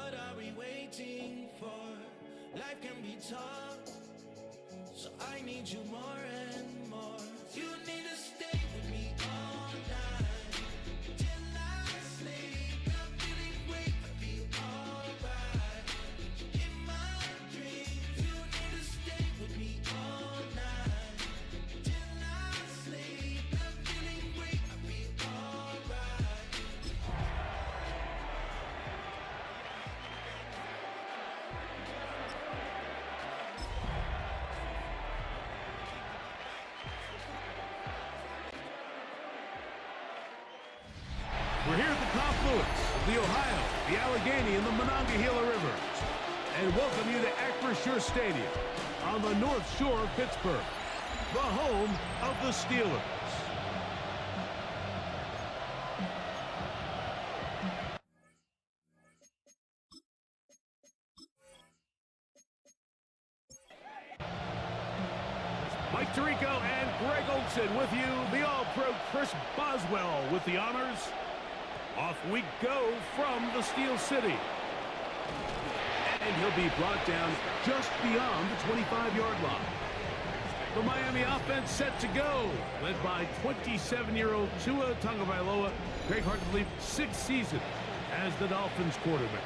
What are we waiting for? Life can be tough, so I need you more and more. You need to stay with me all night till I sleep. I'm feeling great, I feel alright. In my dreams, you need to stay with me all night till I sleep. I'm feeling great, I feel alright. We're here at the confluence of the Ohio, the Allegheny, and the Monongahela Rivers, and welcome you to Acrisure Stadium on the North Shore of Pittsburgh, the home of the Steelers. Mike Tirico and Greg Olson with you, the All-Pro Chris Boswell with the honors. Off we go from the Steel City. And he'll be brought down just beyond the 25-yard line. The Miami offense set to go, led by 27-year-old Tua Tagovailoa. Greg Hartley, 6th season as the Dolphins quarterback.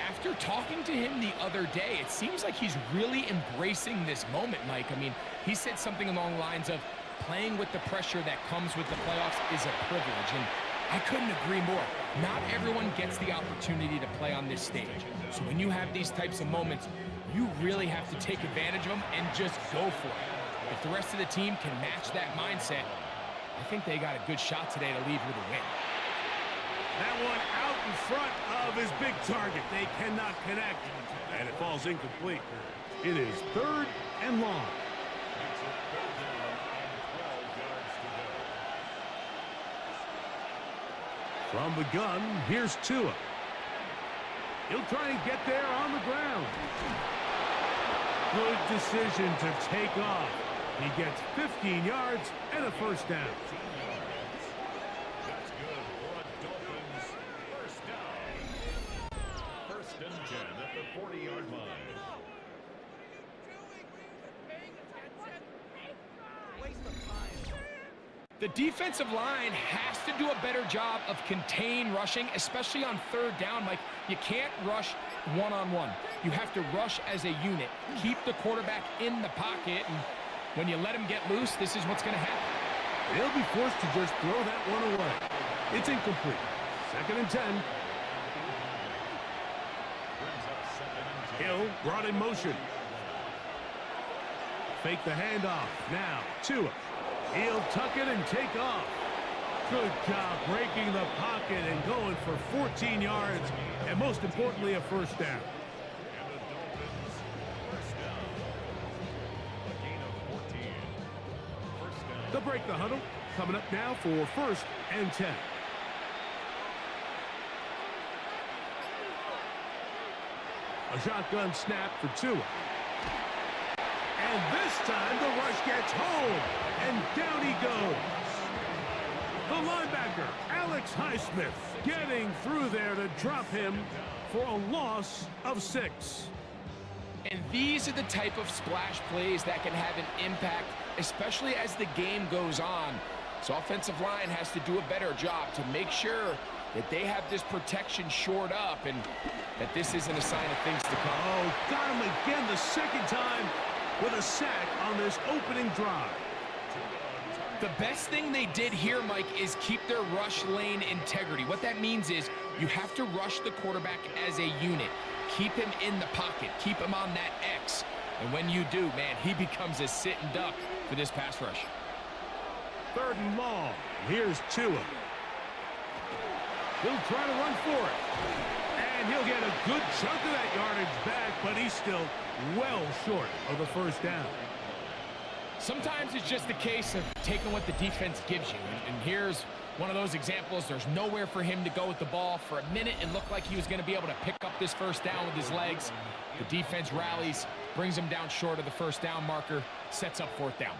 After talking to him the other day, it seems like he's really embracing this moment, Mike. I mean, he said something along the lines of playing with the pressure that comes with the playoffs is a privilege, and I couldn't agree more. Not everyone gets the opportunity to play on this stage. So when you have these types of moments, you really have to take advantage of them and just go for it. If the rest of the team can match that mindset, I think they got a good shot today to leave with a win. That one out in front of his big target. They cannot connect, and it falls incomplete. It is 3rd and long. From the gun, here's Tua. He'll try and get there on the ground. Good decision to take off. He gets 15 yards and a first down. That's good for a Dolphins first down. 1st and 10 at the 40-yard line. The defensive line has to do a better job of contain rushing, especially on 3rd down. Like, you can't rush one-on-one. You have to rush as a unit. Keep the quarterback in the pocket, and when you let him get loose, this is what's going to happen. They'll be forced to just throw that one away. It's incomplete. 2nd and 10. Hill brought in motion. Fake the handoff. Now, Tua. He'll tuck it and take off. Good job breaking the pocket and going for 14 yards, and most importantly, a first down. They'll break the huddle. Coming up now for 1st and 10. A shotgun snap for Tua. And this time the rush gets home, and down he goes. The linebacker, Alex Highsmith, getting through there to drop him for a loss of 6. And these are the type of splash plays that can have an impact, especially as the game goes on. So offensive line has to do a better job to make sure that they have this protection shored up and that this isn't a sign of things to come. Oh, got him again the 2nd time with a sack on this opening drive. The best thing they did here, Mike, is keep their rush lane integrity. What that means is you have to rush the quarterback as a unit. Keep him in the pocket. Keep him on that X. And when you do, man, he becomes a sit and duck for this pass rush. 3rd and long. Here's Tua. He'll try to run for it. And he'll get a good chunk of that yardage back, but he's still well short of the first down. Sometimes it's just a case of taking what the defense gives you. And here's one of those examples. There's nowhere for him to go with the ball. For a minute, it looked like he was going to be able to pick up this first down with his legs. The defense rallies, brings him down short of the first down marker, sets up 4th down.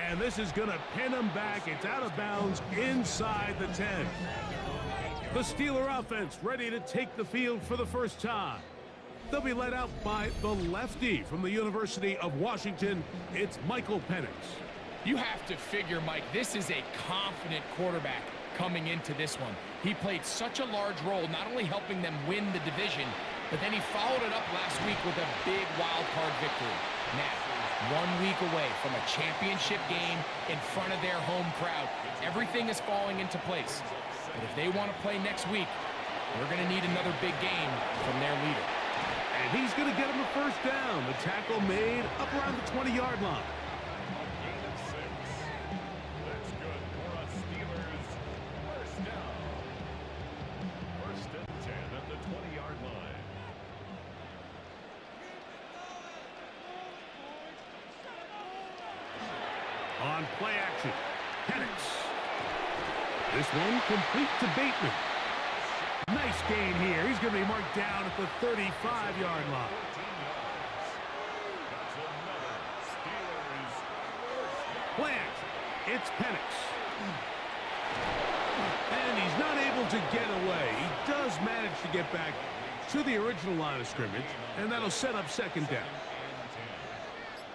And this is going to pin him back. It's out of bounds inside the 10. The Steeler offense ready to take the field for the first time. They'll be led out by the lefty from the University of Washington. It's Michael Penix. You have to figure, Mike, this is a confident quarterback coming into this one. He played such a large role, not only helping them win the division, but then he followed it up last week with a big wild card victory. Now, 1 week away from a championship game in front of their home crowd, everything is falling into place. But if they want to play next week, they're going to need another big game from their leader. And he's going to get him a first down. The tackle made up around the 20-yard line. Gain of 6. That's good for a Steelers first down. First and 10 at the 20-yard line. On play action, Penix. This one complete to Bateman. Nice gain here. He's going to be marked down at the 35-yard line. 14 yards. That's another Steelers first down. Play action. It's Penix. And he's not able to get away. He does manage to get back to the original line of scrimmage, and that'll set up second down.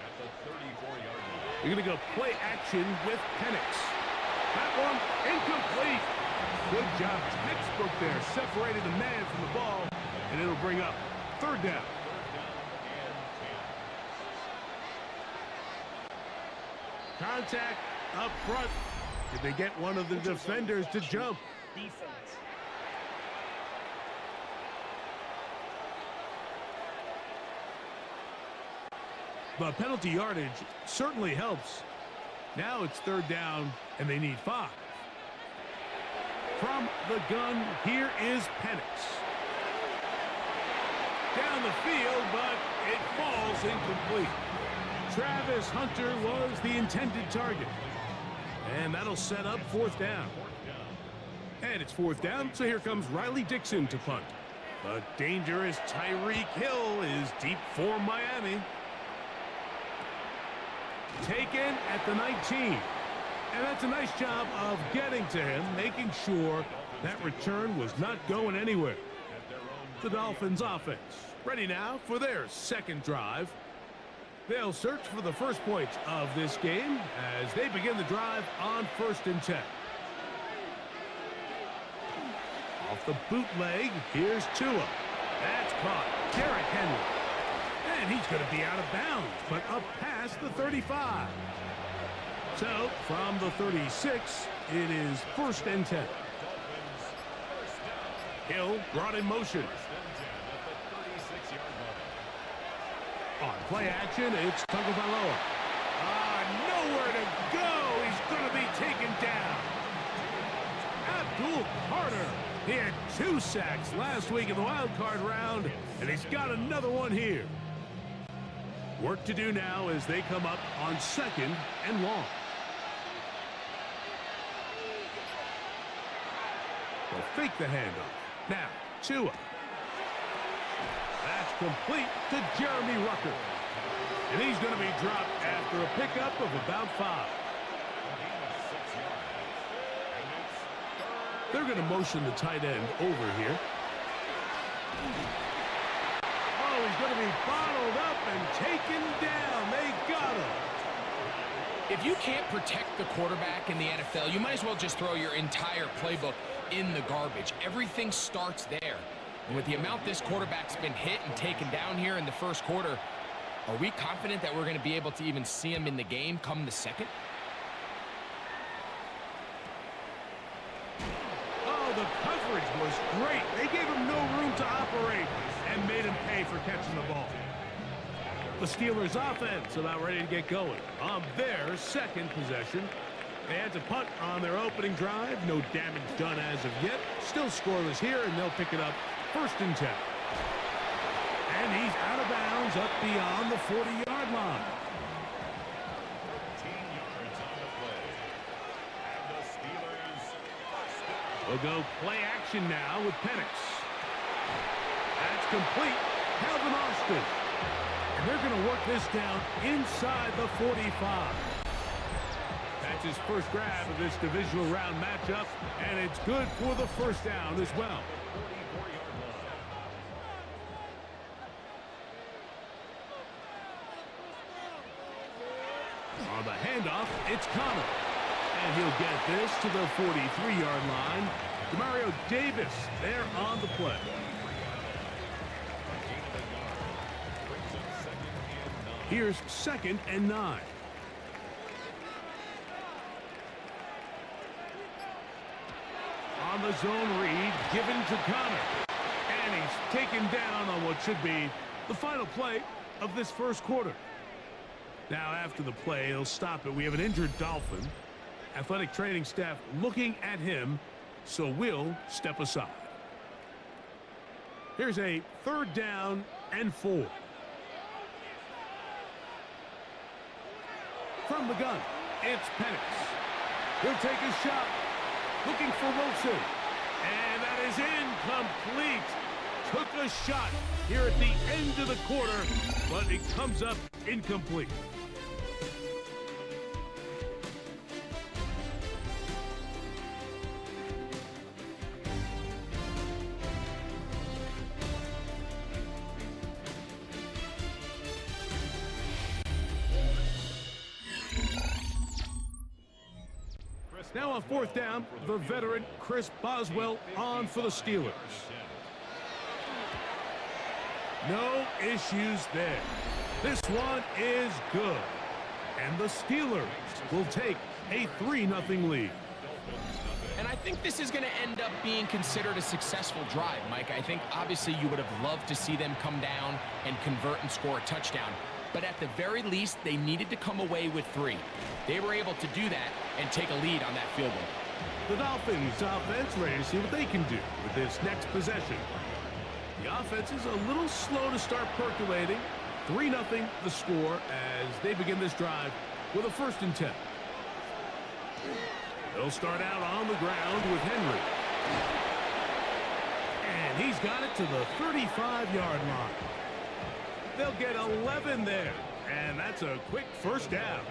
At the 34-yard line. You're going to go play action with Penix. That one incomplete. Good job. Textbook there. Separated the man from the ball, and it'll bring up third down. Contact up front. Did they get one of the defenders to jump? Defense. The penalty yardage certainly helps. Now it's third down, and they need 5. From the gun, here is Penix. Down the field, but it falls incomplete. Travis Hunter was the intended target. And that'll set up fourth down. And it's fourth down, so here comes Riley Dixon to punt. The dangerous Tyreek Hill is deep for Miami. Taken at the 19. And that's a nice job of getting to him, making sure that return was not going anywhere. The Dolphins offense ready now for their second drive. They'll search for the first points of this game as they begin the drive on 1st and 10. Off the bootleg, here's Tua. That's caught. Derrick Henry. And he's going to be out of bounds, but up past the 35. So, from the 36, it is 1st and 10. Hill brought in motion. On play action, it's Tagovailoa. Nowhere to go. He's going to be taken down. Abdul Carter. He had 2 sacks last week in the wild card round, and he's got another one here. Work to do now as they come up on 2nd and long. They'll fake the handoff. Now, Tua. That's complete to Jeremy Rucker. And he's going to be dropped after a pickup of about 5. They're going to motion the tight end over here. Oh, he's going to be bottled up and taken down. They got him. If you can't protect the quarterback in the NFL, you might as well just throw your entire playbook in the garbage. Everything starts there. And with the amount this quarterback's been hit and taken down here in the first quarter, are we confident that we're going to be able to even see him in the game come the second? Oh, the coverage was great. They gave him no room to operate and made him pay for catching the ball. The Steelers offense about ready to get going on their second possession. They had to punt on their opening drive. No damage done as of yet. Still scoreless here, and they'll pick it up 1st and 10. And he's out of bounds up beyond the 40-yard line. 13 yards on the play. And the Steelers first down. We'll go play action now with Penix. That's complete. Calvin Austin. And they're going to work this down inside the 45. That's gets his first grab of this divisional round matchup, and it's good for the first down as well. On the handoff, it's Connor. And he'll get this to the 43-yard line. Demario Davis there on the play. Here's 2nd and 9. On the zone read, given to Connor. And he's taken down on what should be the final play of this first quarter. Now after the play, he'll stop it. We have an injured Dolphin. Athletic training staff looking at him, so we'll step aside. Here's a 3rd down and 4. From the gun, it's Penix. He'll take a shot, looking for Wilson. And that is incomplete. Took a shot here at the end of the quarter, but it comes up incomplete. Now on 4th down, the veteran Chris Boswell on for the Steelers. No issues there. This one is good. And the Steelers will take a 3-0 lead. And I think this is going to end up being considered a successful drive, Mike. I think obviously you would have loved to see them come down and convert and score a touchdown. But at the very least, they needed to come away with 3. They were able to do that and take a lead on that field goal. The Dolphins offense ready to see what they can do with this next possession. The offense is a little slow to start percolating. 3-0 the score as they begin this drive with a 1st and 10. They'll start out on the ground with Henry. And he's got it to the 35-yard line. They'll get 11 there, and that's a quick first down.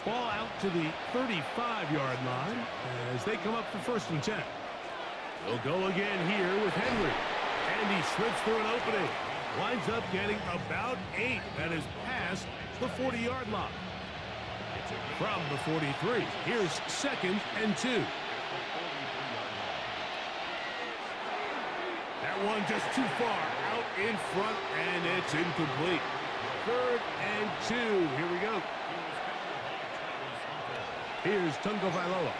Ball out to the 35-yard line as they come up for 1st and 10. They'll go again here with Henry, and he slips through an opening. Winds up getting about 8. That is past the 40-yard line. From the 43, here's 2nd and 2. That one just too far out in front, and it's incomplete. 3rd and 2. Here we go. Here's Tungo Vailoa.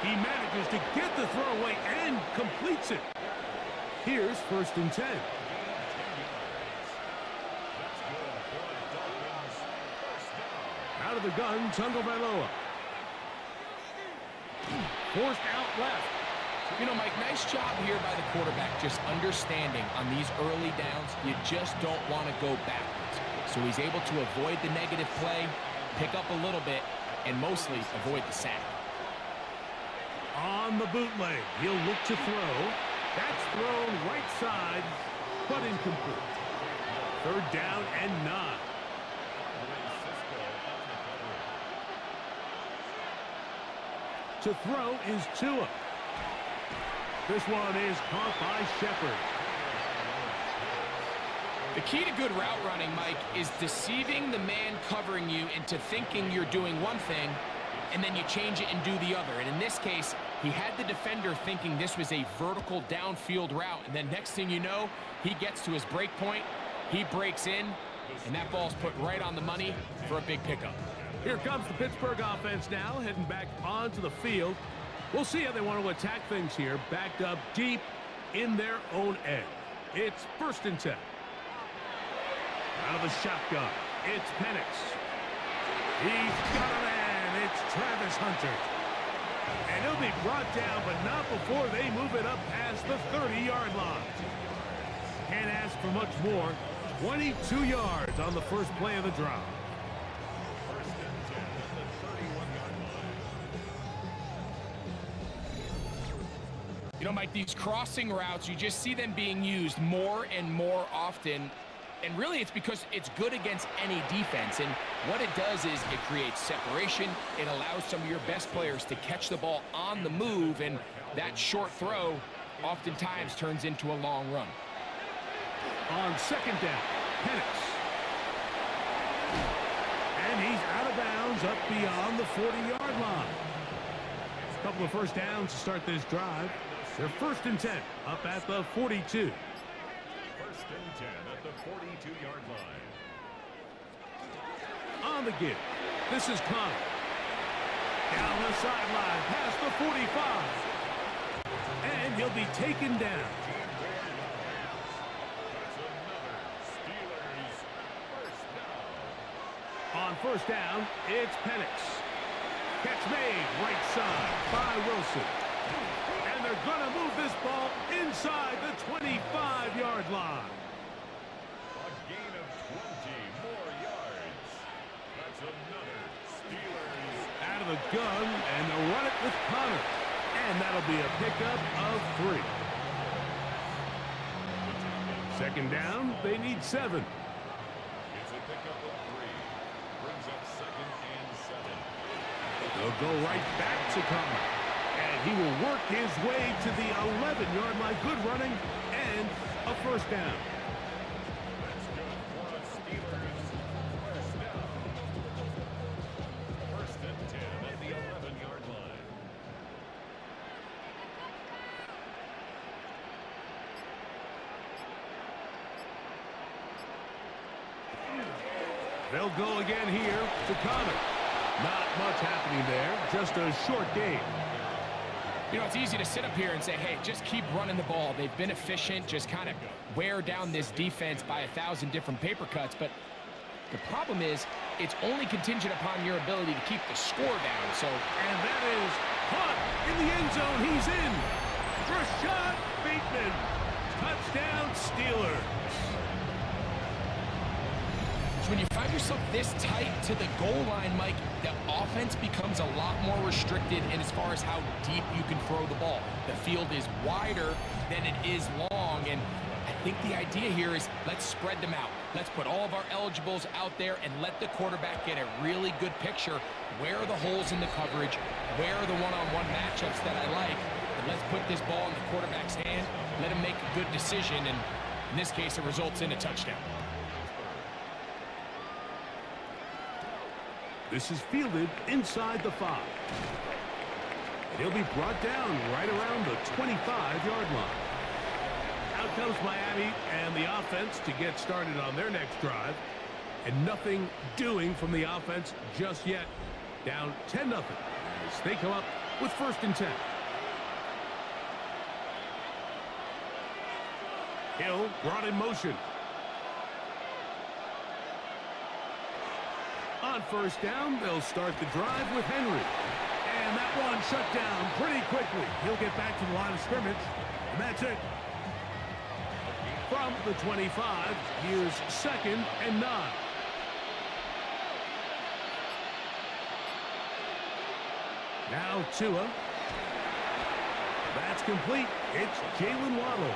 He manages to get the throw away and completes it. Here's 1st and 10. Out of the gun, Tungo Vailoa. Forced out left. You know, Mike, nice job here by the quarterback, just understanding on these early downs, you just don't want to go backwards. So he's able to avoid the negative play, pick up a little bit, and mostly avoid the sack. On the bootleg, he'll look to throw. That's thrown right side, but incomplete. 3rd down and 9. To throw is Tua. This one is caught by Shepard. The key to good route running, Mike, is deceiving the man covering you into thinking you're doing one thing, and then you change it and do the other. And in this case, he had the defender thinking this was a vertical downfield route, and then next thing you know, he gets to his break point, he breaks in, and that ball's put right on the money for a big pickup. Here comes the Pittsburgh offense now, heading back onto the field. We'll see how they want to attack things here, backed up deep in their own end. It's 1st and 10. Out of the shotgun, it's Penix. He's got a man. It's Travis Hunter. And he'll be brought down, but not before they move it up past the 30-yard line. Can't ask for much more. 22 yards on the first play of the drive. You know, Mike, these crossing routes, you just see them being used more and more often. And really, it's because it's good against any defense. And What it does is it creates separation. It allows some of your best players to catch the ball on the move, and that short throw oftentimes turns into a long run. On second down, Penix. And he's out of bounds up beyond the 40-yard line. A couple of first downs to start this drive. They're 1st and 10 up at the 42. 1st and 10 at the 42-yard line. On the give, this is Connor. Down the sideline, past the 45. And he'll be taken down. On first down, it's Penix. Catch made, right side by Wilson. And they're going to move this ball inside the 25-yard line. A gain of 20 more yards. That's another Steelers. Out of the gun, and they'll run it with Connor. And that'll be a pickup of 3. Second down, they need 7. It's a pickup of 3. Brings up 2nd and 7. They'll go right back to Connor. And he will work his way to the 11-yard line. Good running and a first down. That's good for the Steelers. First down. 1st and 10 at the 11-yard line. They'll go again here to Connor. Not much happening there. Just a short game. You know, it's easy to sit up here and say, hey, just keep running the ball. They've been efficient, just kind of wear down this defense by 1,000 different paper cuts. But the problem is it's only contingent upon your ability to keep the score down. So, and that is caught in the end zone. He's in. Rashad Bateman. Touchdown, Steelers. So when you find yourself this tight to the goal line, Mike, the offense becomes a lot more restricted in as far as how deep you can throw the ball. The field is wider than it is long, and I think the idea here is let's spread them out. Let's put all of our eligibles out there and let the quarterback get a really good picture. Where are the holes in the coverage? Where are the one-on-one matchups that I like? And let's put this ball in the quarterback's hand, let him make a good decision, and in this case, it results in a touchdown. This is fielded inside the 5. And he'll be brought down right around the 25-yard line. Out comes Miami and the offense to get started on their next drive. And nothing doing from the offense just yet. Down 10-0 as they come up with 1st and 10. Hill brought in motion. On first down, they'll start the drive with Henry. And that one shut down pretty quickly. He'll get back to the line of scrimmage, and that's it. From the 25, here's 2nd and 9. Now Tua. That's complete. It's Jalen Waddle.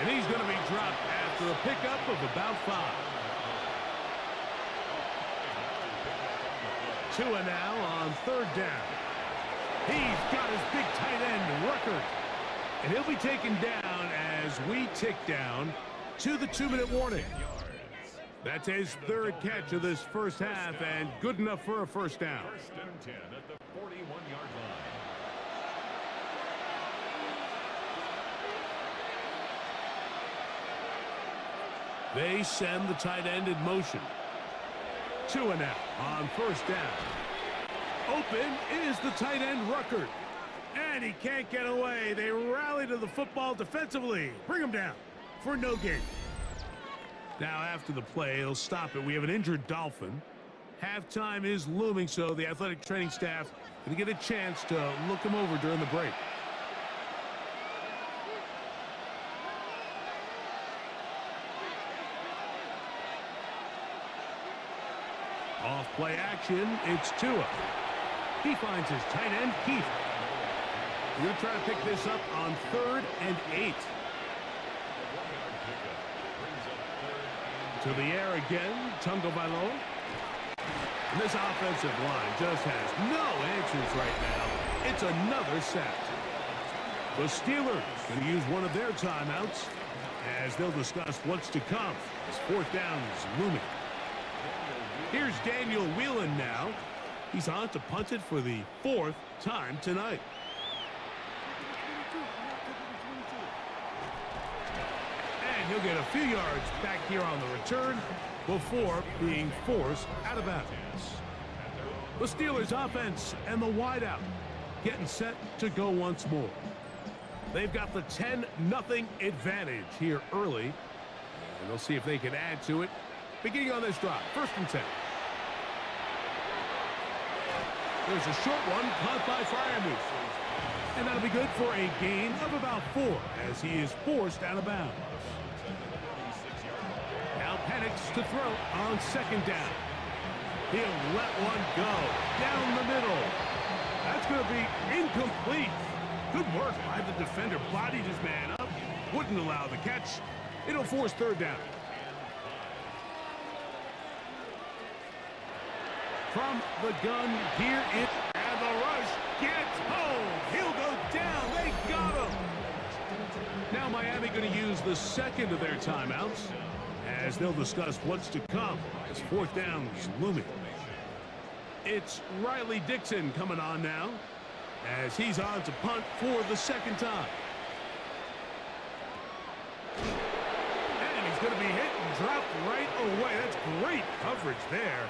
And he's going to be dropped after a pickup of about 5. Tua now on 3rd down. He's got his big tight end, Ruckert. And he'll be taken down as we tick down to the 2-minute warning. That's his 3rd catch of this first half and good enough for a first down. 1st and 10 at the 41-yard line. They send the tight end in motion. Tua now on first down. Open is the tight end, Ruckert. And he can't get away. They rally to the football defensively. Bring him down for no gain. Now after the play, he'll stop it. We have an injured Dolphin. Halftime is looming, so the athletic training staff going to get a chance to look him over during the break. Off play action, it's Tua. He finds his tight end, Keith. We're going to try to pick this up on 3rd and 8. To the air again, Tagovailoa. And this offensive line just has no answers right now. It's another sack. The Steelers going to use one of their timeouts as they'll discuss what's to come as fourth down is looming. Here's Daniel Whelan now. He's on to punt it for the fourth time tonight. And he'll get a few yards back here on the return before being forced out of bounds. The Steelers offense and the wideout getting set to go once more. They've got the 10-0 advantage here early. And they'll see if they can add to it. Beginning on this drive, 1st and 10. There's a short one caught by Freiermuth. And that'll be good for a gain of about 4 as he is forced out of bounds. Now Penix to throw on 2nd down. He'll let one go down the middle. That's going to be incomplete. Good work by the defender. Bodied his man up. Wouldn't allow the catch. It'll force 3rd down. From the gun, here it, and the rush gets home. He'll go down. They got him. Now Miami going to use the 2nd of their timeouts as they'll discuss what's to come as 4th down is looming. It's Riley Dixon coming on now as he's on to punt for the 2nd time. And he's going to be hit and dropped right away. That's great coverage there.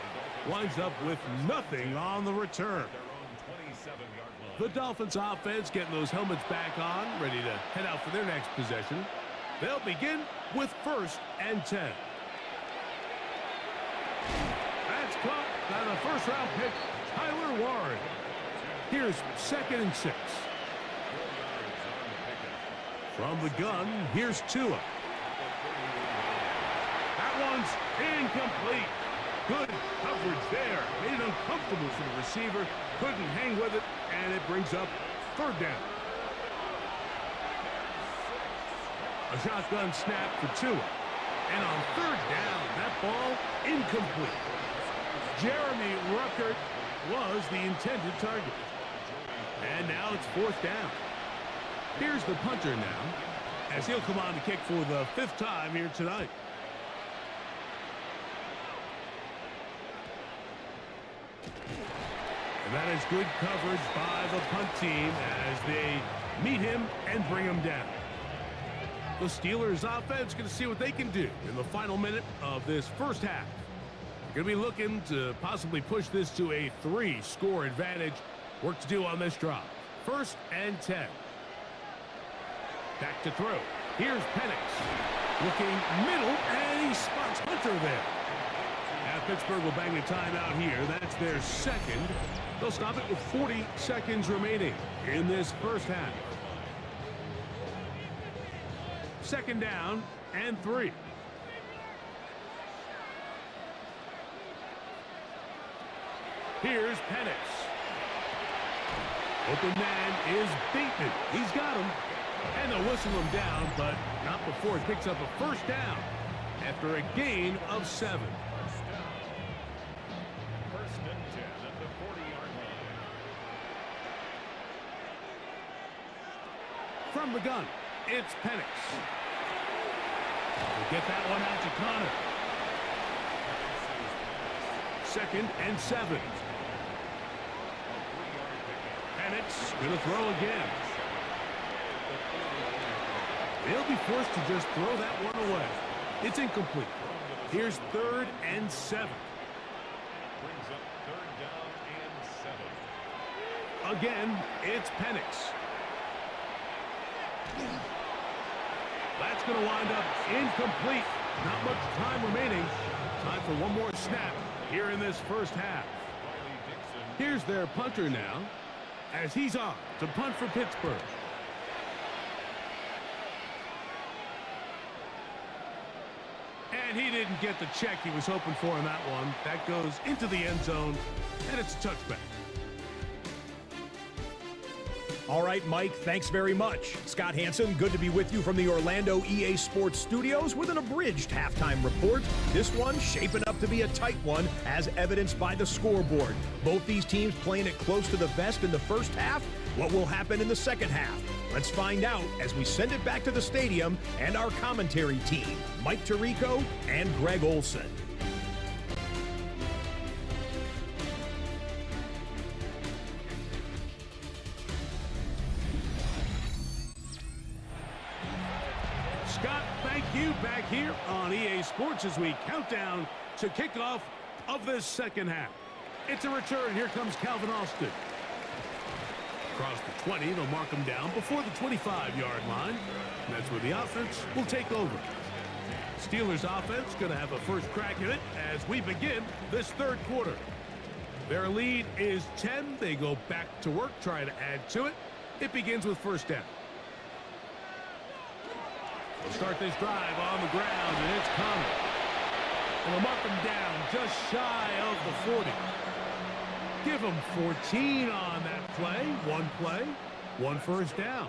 Winds up with nothing on the return. The Dolphins offense getting those helmets back on, ready to head out for their next possession. They'll begin with 1st and 10. That's caught by the 1st-round pick, Tyler Warren. Here's 2nd and 6. From the gun, here's Tua. That one's incomplete. Good coverage there. Made it uncomfortable for the receiver. Couldn't hang with it, and it brings up 3rd down. A shotgun snap for Tua. And on 3rd down, that ball incomplete. Jeremy Ruckert was the intended target. And now it's 4th down. Here's the punter now as he'll come on to kick for the 5th time here tonight. And that is good coverage by the punt team as they meet him and bring him down. The Steelers offense going to see what they can do in the final minute of this 1st half. They're going to be looking to possibly push this to a 3-score advantage. Work to do on this drive. 1st and 10. Back to throw. Here's Penix. Looking middle, and he spots Hunter there. Now Pittsburgh will bang a timeout here. That's their 2nd. They'll stop it with 40 seconds remaining in this 1st half. 2nd down and 3. Here's Penix. Open man is Bateman. He's got him. And they'll whistle him down, but not before he picks up a 1st down after a gain of 7. 1st and 10 at the 40-yard line. From the gun, it's Penix. We'll get that one out to Connor. 2nd and 7. Penix going to throw again. They'll be forced to just throw that one away. It's incomplete. Here's 3rd and 7. Brings up 3rd down and 7. Again, it's Penix. That's going to wind up incomplete. Not much time remaining. Time for one more snap here in this 1st half. Here's their punter now as he's on to punt for Pittsburgh. And he didn't get the check he was hoping for in that one. That goes into the end zone, and it's a touchback. All right, Mike, thanks very much. Scott Hansen, good to be with you from the Orlando EA Sports Studios with an abridged halftime report. This one shaping up to be a tight one, as evidenced by the scoreboard. Both these teams playing it close to the vest in the first half. What will happen in the second half? Let's find out as we send it back to the stadium and our commentary team, Mike Tirico and Greg Olson. Scott, thank you. Back here on EA Sports as we count down to kickoff of this second half. It's a return. Here comes Calvin Austin. Across the 20, they'll mark him down before the 25-yard line. And that's where the offense will take over. Steelers offense going to have a first crack at it as we begin this third quarter. Their lead is 10. They go back to work, try to add to it. It begins with first down. They'll start this drive on the ground, and it's Connor. And they'll mark him down just shy of the 40. Give him 14 on that play, one first down.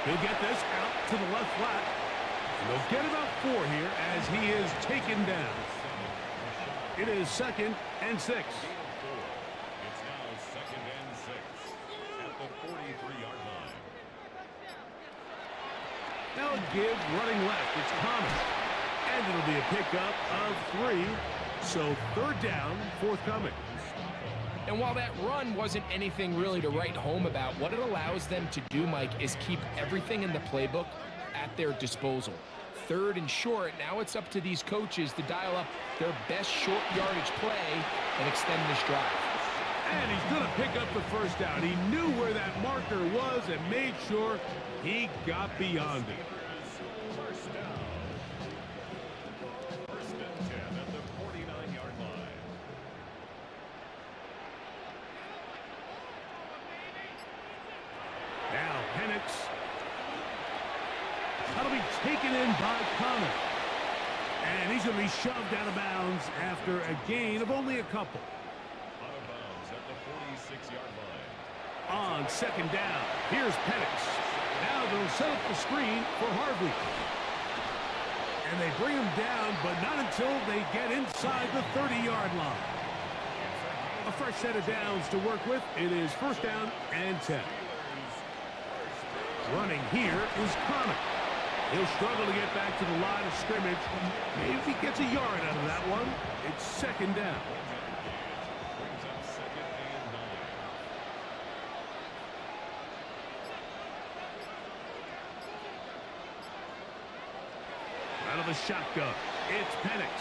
He'll get this out to the left flat. And they'll get about 4 here as he is taken down. It is 2nd and 6. They'll give running left. It's Connor. And it'll be a pickup of 3. So third down, forthcoming. And while that run wasn't anything really to write home about, what it allows them to do, Mike, is keep everything in the playbook at their disposal. Third and short, now it's up to these coaches to dial up their best short yardage play and extend this drive. And he's going to pick up the first down. He knew where that marker was and made sure he got beyond it. First down. First and 10 at the 49-yard line. Now Penix. That'll be taken in by Connor. And he's going to be shoved out of bounds after a gain of only a couple. Out of bounds at the 46-yard line. On second down, here's Penix. Now they'll set up the screen for Harvey. And they bring him down, but not until they get inside the 30-yard line. A fresh set of downs to work with. It is first down and 10. Running here is Connor. He'll struggle to get back to the line of scrimmage. Maybe he gets a yard out of that one. It's second down. Brings up 2nd and 9. Out of the shotgun, it's Penix.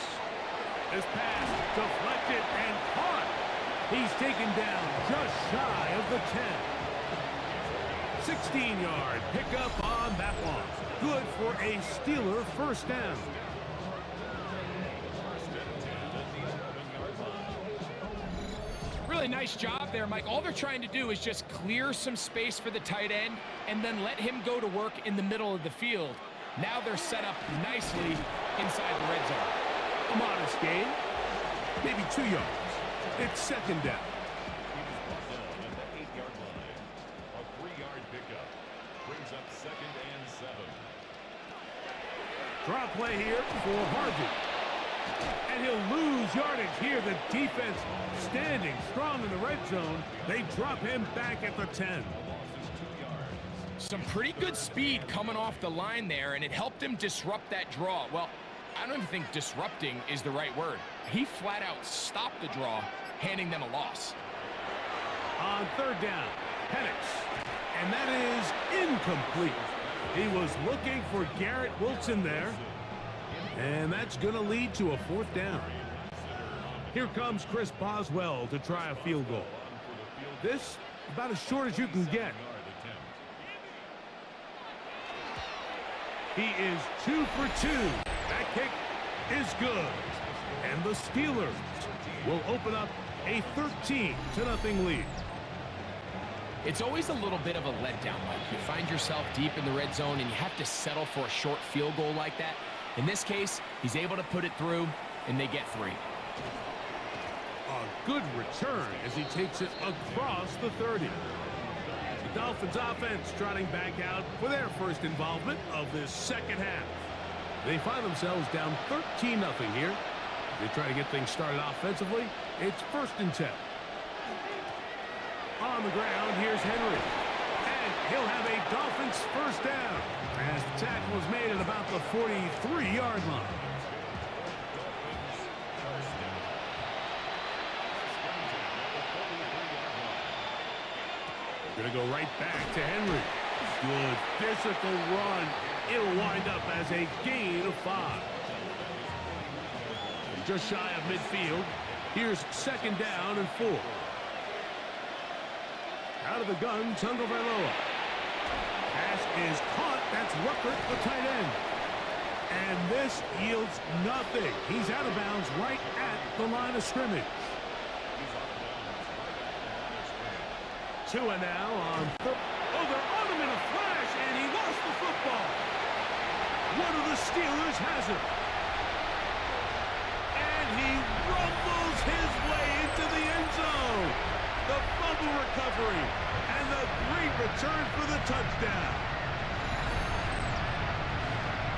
This pass deflected and caught. He's taken down just shy of the 10. 16-yard pickup on that one. Good for a Steeler first down. First and 10 at the 11-yard line. Really nice job there, Mike. All they're trying to do is just clear some space for the tight end and then let him go to work in the middle of the field. Now they're set up nicely inside the red zone. A modest gain, maybe 2 yards. It's second down. He was brought down at the 8-yard line. A 3-yard pickup. Brings up 2nd and 7. Draw play here for Harvey. And he'll lose yardage here. The defense standing strong in the red zone. They drop him back at the 10. The loss is 2 yards. Some pretty good speed coming off the line there, and it helped him disrupt that draw. Well, I don't even think disrupting is the right word. He flat out stopped the draw, handing them a loss. On third down, Penix. And that is incomplete. He was looking for Garrett Wilson there. And that's going to lead to a fourth down. Here comes Chris Boswell to try a field goal. This, about as short as you can get. He is 2 for 2. That kick is good. And the Steelers will open up a 13-0 lead. It's always a little bit of a letdown, Mike. You find yourself deep in the red zone and you have to settle for a short field goal like that. In this case, he's able to put it through, and they get 3. good return as he takes it across the 30. The Dolphins offense trotting back out for their first involvement of this second half. They find themselves down 13-0 here. They try to get things started offensively. It's 1st and 10. On the ground, here's Henry. And he'll have a Dolphins first down as the tackle is made at about the 43-yard line. Going to go right back to Henry. Good physical run. It'll wind up as a gain of 5. Just shy of midfield. Here's 2nd down and 4. Out of the gun, Tagovailoa. Pass is caught. That's Ruckert, the tight end. And this yields nothing. He's out of bounds right at the line of scrimmage. Tua now on third. Oh, they're on him in a flash, and he lost the football. One of the Steelers has it. And he rumbles his way into the end zone. The fumble recovery, and the great return for the touchdown.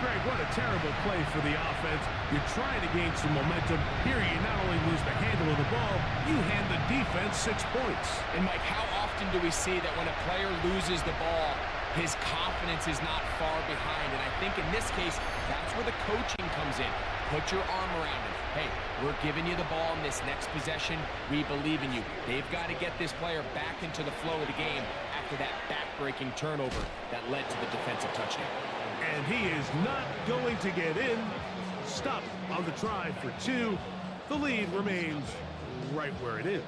Greg, what a terrible play for the offense. You're trying to gain some momentum. Here you not only lose the handle of the ball, you hand the defense 6 points. And Mike, how often do we see that when a player loses the ball, his confidence is not far behind? And I think in this case, that's where the coaching comes in. Put your arm around him. Hey, we're giving you the ball in this next possession. We believe in you. They've got to get this player back into the flow of the game after that back-breaking turnover that led to the defensive touchdown. And he is not going to get in. Stop on the try for 2. The lead remains right where it is.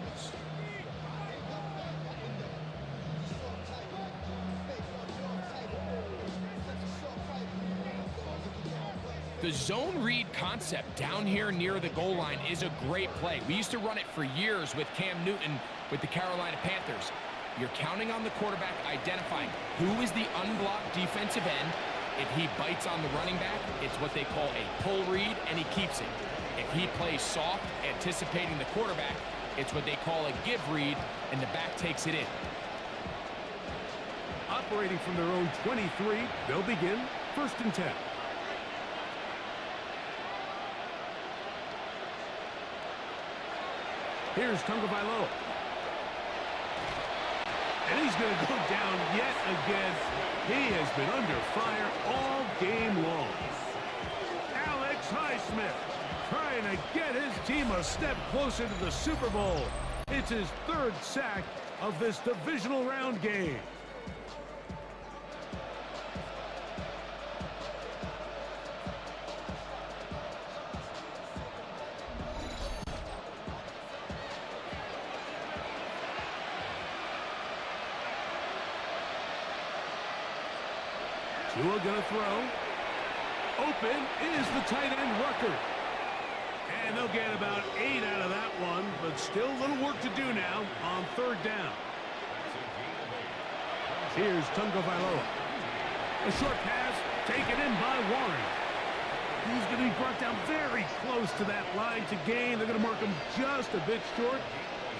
The zone read concept down here near the goal line is a great play. We used to run it for years with Cam Newton with the Carolina Panthers. You're counting on the quarterback identifying who is the unblocked defensive end. If he bites on the running back, it's what they call a pull read, and he keeps it. If he plays soft, anticipating the quarterback, it's what they call a give read, and the back takes it in. Operating from their own 23, they'll begin 1st and 10. Here's Tagovailoa. And he's going to go down yet again. He has been under fire all game long. Alex Highsmith trying to get his team a step closer to the Super Bowl. It's his 3rd sack of this divisional round game. Tua gonna throw. Open is the tight end Ruckert. And they'll get about 8 out of that one, but still a little work to do now on 3rd down. Here's Tagovailoa. A short pass taken in by Warren. He's going to be brought down very close to that line to gain. They're going to mark him just a bit short.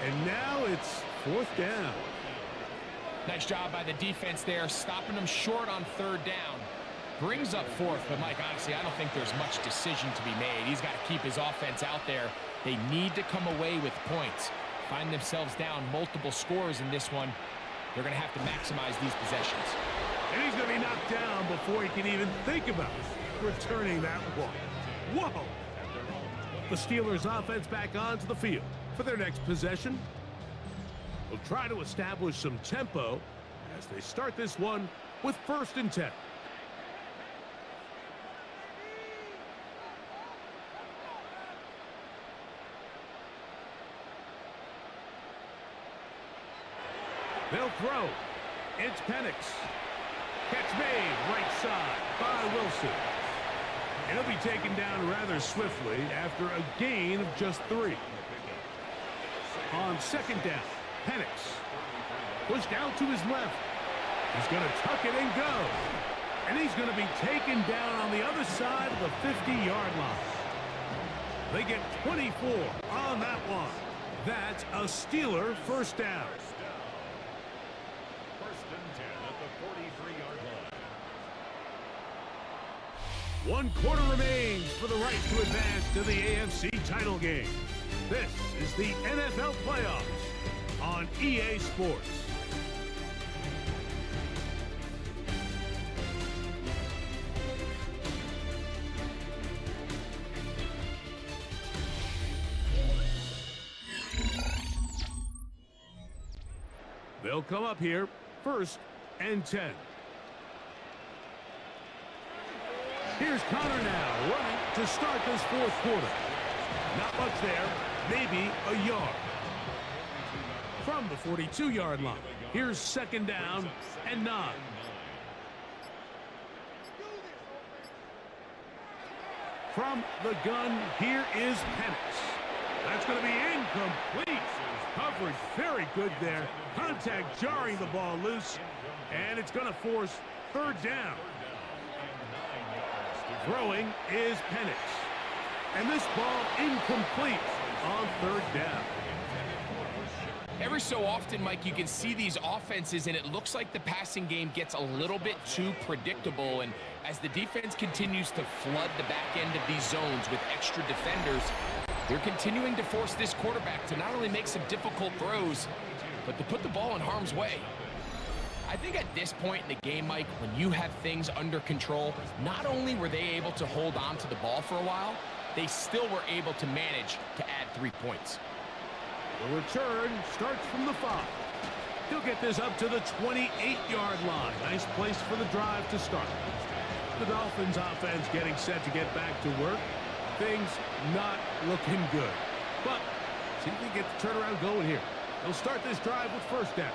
And now it's 4th down. Nice job by the defense there, stopping them short on 3rd down. Brings up 4th, but Mike, honestly, I don't think there's much decision to be made. He's got to keep his offense out there. They need to come away with points. Find themselves down multiple scores in this one. They're going to have to maximize these possessions. And he's going to be knocked down before he can even think about returning that one. Whoa! The Steelers' offense back onto the field for their next possession. Will try to establish some tempo as they start this one with 1st and 10. They'll throw. It's Penix. Catch made right side by Wilson. And he'll be taken down rather swiftly after a gain of just 3. On 2nd down, Penix. Pushed out to his left. He's going to tuck it and go. And he's going to be taken down on the other side of the 50-yard line. They get 24 on that one. That's a Steeler first down. First and 10 at the 43-yard line. 1 quarter remains for the right to advance to the AFC title game. This is the NFL playoffs on EA Sports. They'll come up here, 1st and 10. Here's Connor now, running to start this 4th quarter. Not much there, maybe a yard. From the 42-yard line, here's 2nd down and 9. From the gun, here is Penix. That's going to be incomplete. Coverage very good there. Contact jarring the ball loose, and it's going to force 3rd down. Throwing is Penix. And this ball incomplete on 3rd down. Every so often, Mike, you can see these offenses, and it looks like the passing game gets a little bit too predictable. And as the defense continues to flood the back end of these zones with extra defenders, they're continuing to force this quarterback to not only make some difficult throws, but to put the ball in harm's way. I think at this point in the game, Mike, when you have things under control, not only were they able to hold on to the ball for a while, they still were able to manage to add 3 points. The return starts from the 5. He'll get this up to the 28-yard line. Nice place for the drive to start. The Dolphins offense getting set to get back to work. Things not looking good. But see if they get the turnaround going here. They'll start this drive with 1st down.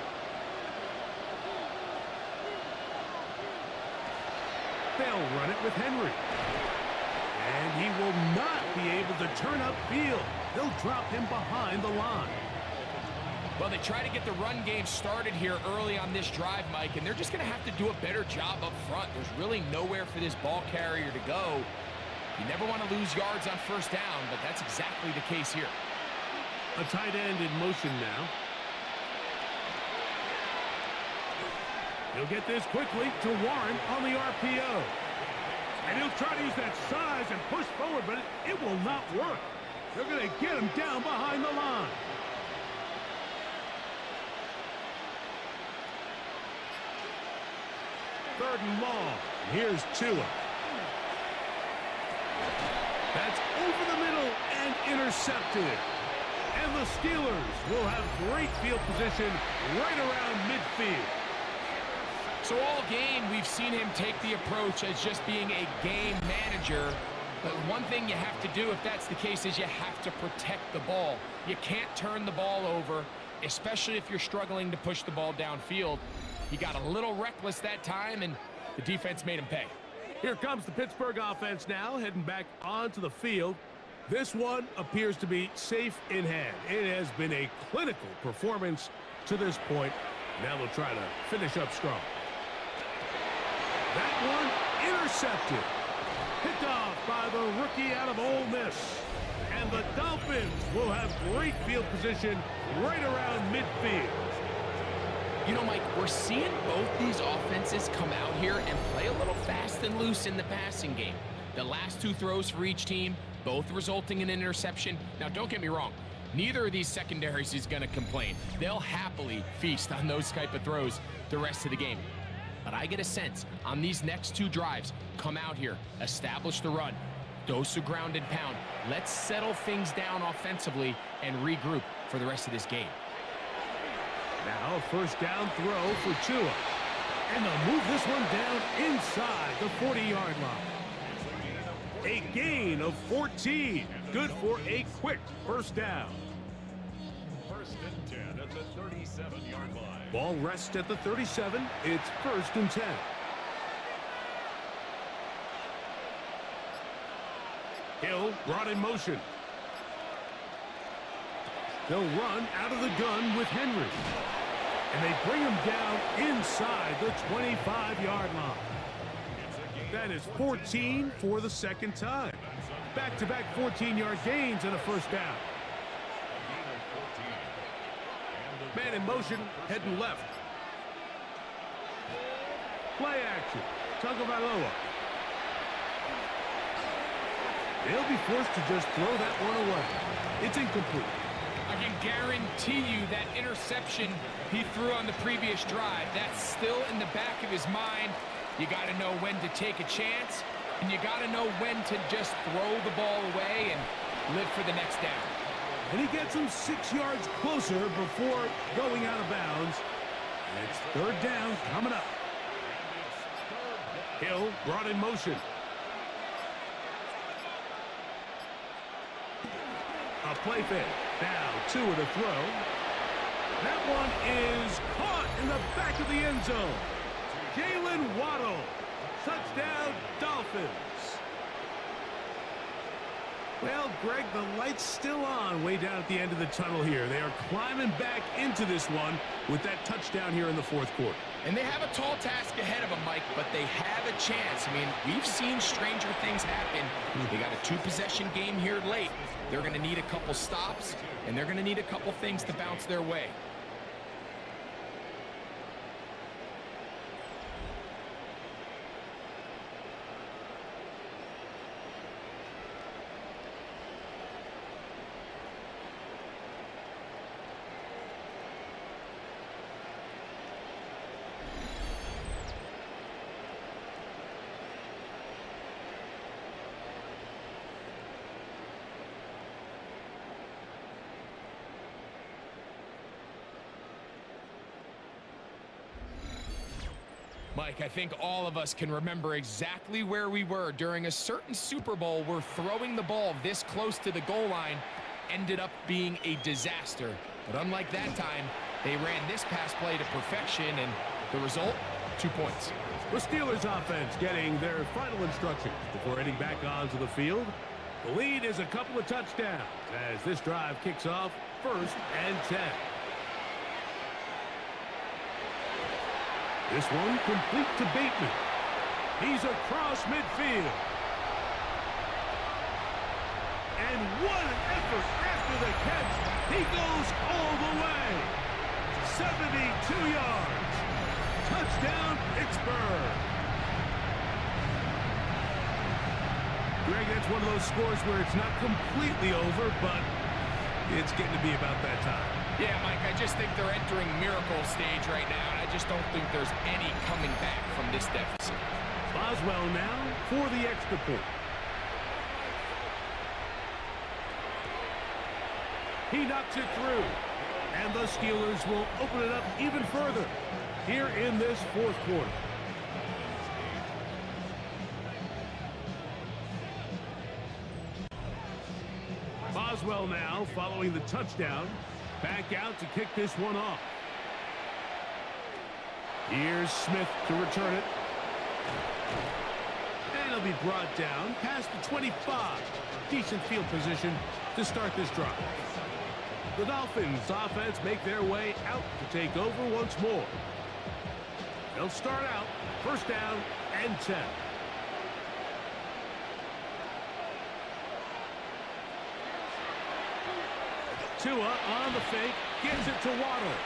They'll run it with Henry. And he will not be able to turn upfield. They'll drop him behind the line. Well, they try to get the run game started here early on this drive, Mike, and they're just going to have to do a better job up front. There's really nowhere for this ball carrier to go. You never want to lose yards on 1st down, but that's exactly the case here. A tight end in motion now. He'll get this quickly to Warren on the RPO. And he'll try to use that size and push forward, but it will not work. They're going to get him down behind the line. Third and long. Here's Tua. That's over the middle and intercepted. And the Steelers will have great field position right around midfield. So all game, we've seen him take the approach as just being a game manager. But one thing you have to do, if that's the case, is you have to protect the ball. You can't turn the ball over, especially if you're struggling to push the ball downfield. He got a little reckless that time, and the defense made him pay. Here comes the Pittsburgh offense now, heading back onto the field. This one appears to be safe in hand. It has been a clinical performance to this point. Now they'll try to finish up strong. That one intercepted. Picked off by the rookie out of Ole Miss. And the Dolphins will have great field position right around midfield. You know, Mike, we're seeing both these offenses come out here and play a little fast and loose in the passing game. The last 2 throws for each team, both resulting in an interception. Now, don't get me wrong. Neither of these secondaries is going to complain. They'll happily feast on those type of throws the rest of the game. But I get a sense on these next 2 drives, come out here, establish the run, dose of ground and pound. Let's settle things down offensively and regroup for the rest of this game. Now, 1st down throw for Tua. And they'll move this one down inside the 40-yard line. A gain of 14. Good for a quick 1st down. 1st and 10 at the 37-yard line. Ball rests at the 37. It's 1st and 10. Hill brought in motion. They'll run out of the gun with Henry. And they bring him down inside the 25-yard line. That is 14 for the 2nd time. Back-to-back 14-yard gains and a 1st down. Man in motion, heading left. Play action. Tagovailoa. They'll be forced to just throw that one away. It's incomplete. I can guarantee you that interception he threw on the previous drive, that's still in the back of his mind. You got to know when to take a chance, and you got to know when to just throw the ball away and live for the next down. And he gets him 6 yards closer before going out of bounds. It's third down coming up. Hill brought in motion. A play fake. Now 2 of the throw. That one is caught in the back of the end zone. Jalen Waddle. Touchdown, Dolphins. Well, Greg, the light's still on way down at the end of the tunnel here. They are climbing back into this one with that touchdown here in the fourth quarter. And they have a tall task ahead of them, Mike, but they have a chance. I mean, we've seen stranger things happen. They got a 2-possession game here late. They're going to need a couple stops, and they're going to need a couple things to bounce their way. Mike, I think all of us can remember exactly where we were during a certain Super Bowl where throwing the ball this close to the goal line ended up being a disaster. But unlike that time, they ran this pass play to perfection, and the result, 2 points. The Steelers offense getting their final instructions before heading back onto the field. The lead is a couple of touchdowns as this drive kicks off 1st and 10. This one complete to Bateman. He's across midfield. And what an effort after the catch. He goes all the way. 72 yards. Touchdown, Pittsburgh. Greg, that's one of those scores where it's not completely over, but it's getting to be about that time. Yeah, Mike, I just think they're entering miracle stage right now, and I just don't think there's any coming back from this deficit. Boswell now for the extra point. He knocks it through, and the Steelers will open it up even further here in this fourth quarter. Boswell now following the touchdown. Back out to kick this one off. Here's Smith to return it. And it'll be brought down past the 25. Decent field position to start this drive. The Dolphins offense make their way out to take over once more. They'll start out 1st down and 10. Tua on the fake, gives it to Waddle.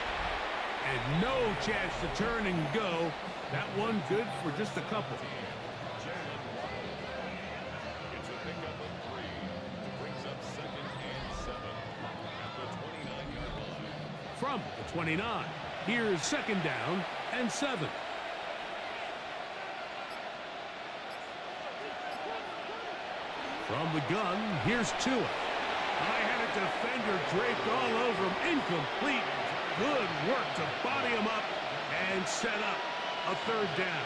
And no chance to turn and go. That one good for just a couple. It's a pickup of 3. Brings up 2nd and 7 at the 29-yard line. From the 29, here's 2nd down and 7. From the gun, here's Tua. I had a defender draped all over him. Incomplete. Good work to body him up and set up a 3rd down.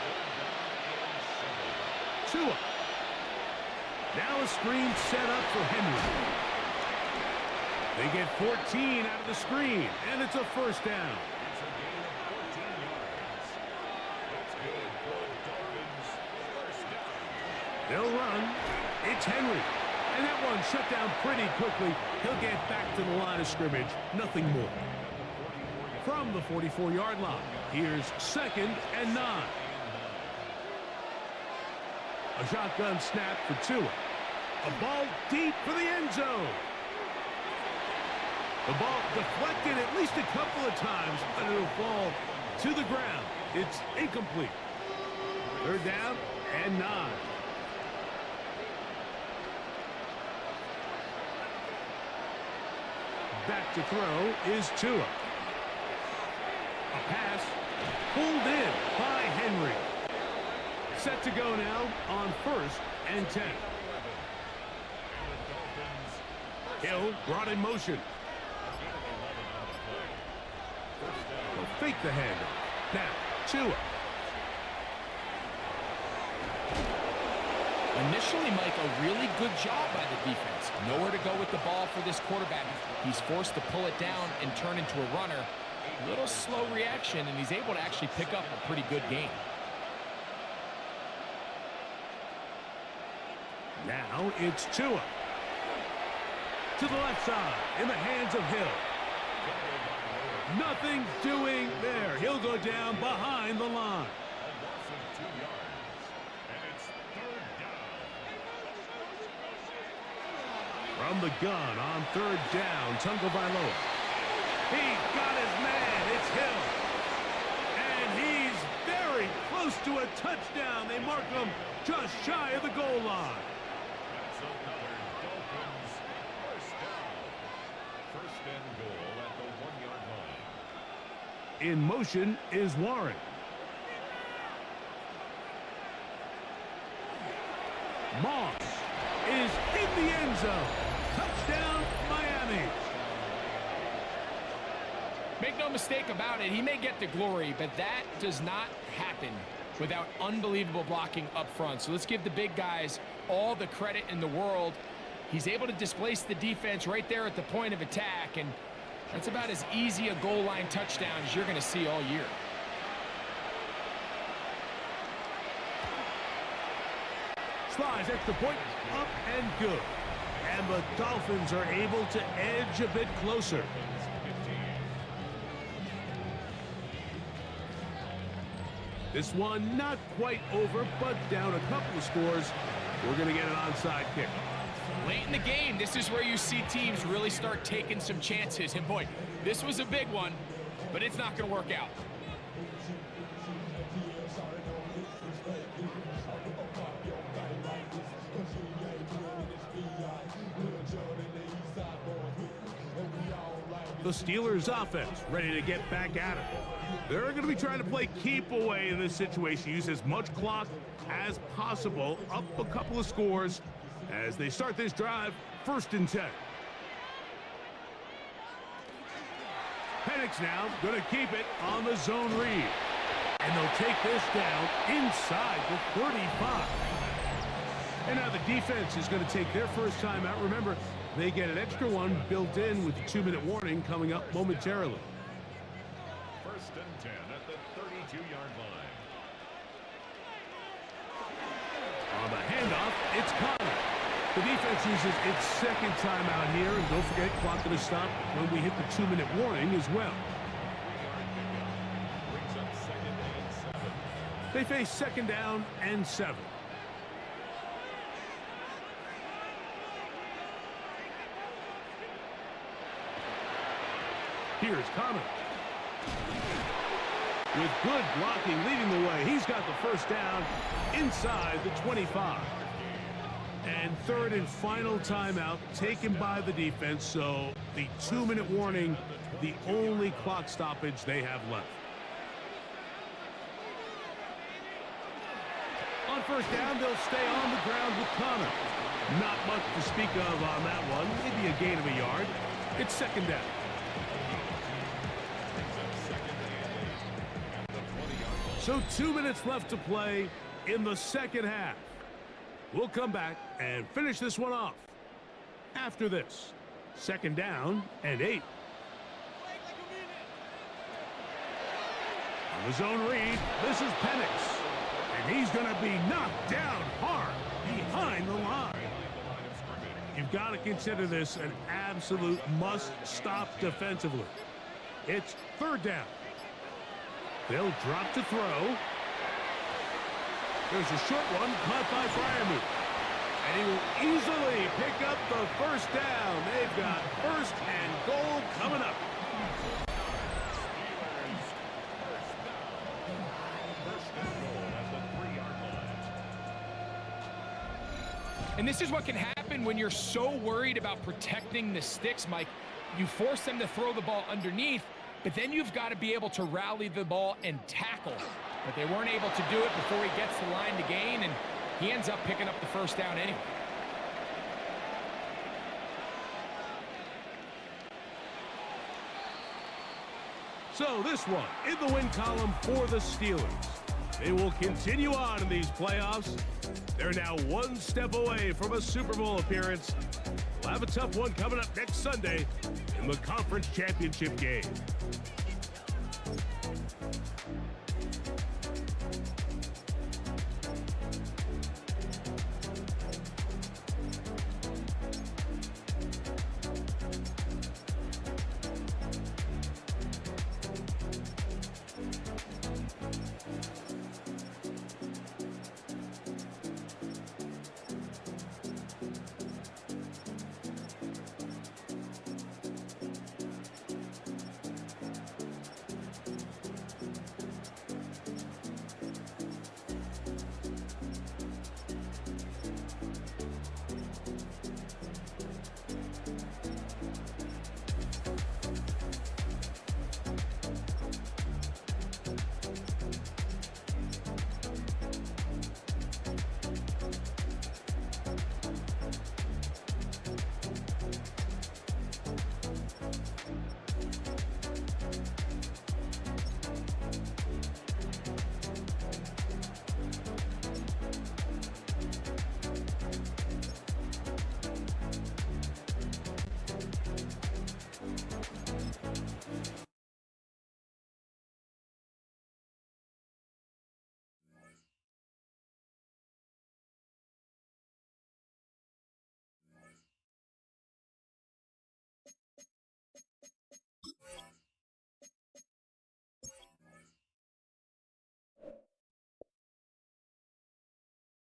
Tua. Now a screen set up for Henry. They get 14 out of the screen, and it's a 1st down. It's a gain of 14 yards. That's good for the Dolphins. 1st down. They'll run. It's Henry. And that one shut down pretty quickly. He'll get back to the line of scrimmage. Nothing more. From the 44-yard line, here's 2nd and 9. A shotgun snap for Tua. A ball deep for the end zone. The ball deflected at least a couple of times, but it'll fall to the ground. It's incomplete. Third down and 9. Back to throw is Tua. A pass pulled in by Henry. Set to go now on 1st and 10. Hill brought in motion. They'll fake the handoff. Now, Tua. Initially, Mike, a really good job by the defense. Nowhere to go with the ball for this quarterback. He's forced to pull it down and turn into a runner. A little slow reaction, and he's able to actually pick up a pretty good game. Now it's Tua. To the left side, in the hands of Hill. Nothing doing there. He'll go down behind the line. From the gun on 3rd down, Tagovailoa. He got his man. It's Hill. And he's very close to a touchdown. They mark him just shy of the goal line. That's another Dolphins first down. First and goal at the 1-yard line. In motion is Warren. Moss is in the end zone. Touchdown, Miami. Make no mistake about it, he may get the glory, but that does not happen without unbelievable blocking up front. So let's give the big guys all the credit in the world. He's able to displace the defense right there at the point of attack, and that's about as easy a goal line touchdown as you're going to see all year. Slides at the point, up and good. And the Dolphins are able to edge a bit closer. This one not quite over, but down a couple of scores. We're going to get an onside kick. Late in the game, this is where you see teams really start taking some chances. And boy, this was a big one, but it's not going to work out. The Steelers offense ready to get back at it. They're going to be trying to play keep away in this situation. Use as much clock as possible. Up a couple of scores as they start this drive. 1st and 10. Penix now going to keep it on the zone read. And they'll take this down inside the 35. And now the defense is going to take their first time out. Remember, they get an extra one built in with the 2-minute warning coming up momentarily. 1st and 10 at the 32-yard line. On the handoff, it's Connor. The defense uses its 2nd timeout here, and don't forget, clock going to stop when we hit the 2-minute warning as well. Brings up 2nd and 7. They face 2nd down and 7. Here's Connor. With good blocking leading the way, he's got the 1st down inside the 25. And 3rd and final timeout taken by the defense, so the 2-minute warning, the only clock stoppage they have left. On 1st down, they'll stay on the ground with Connor. Not much to speak of on that one, maybe a gain of a yard. It's 2nd down. So 2 minutes left to play in the 2nd half. We'll come back and finish this one off. After this, 2nd down and 8. On the zone read, this is Penix. And he's going to be knocked down hard behind the line. You've got to consider this an absolute must-stop defensively. It's 3rd down. They'll drop to throw. There's a short one caught by Freiermuth. And he will easily pick up the 1st down. They've got 1st and goal coming up. And this is what can happen when you're so worried about protecting the sticks, Mike. You force them to throw the ball underneath, but then you've got to be able to rally the ball and tackle. But they weren't able to do it before he gets the line to gain, and he ends up picking up the first down anyway. So this one in the win column for the Steelers. They will continue on in these playoffs. They're now one step away from a Super Bowl appearance. We'll have a tough one coming up next Sunday in the conference championship game.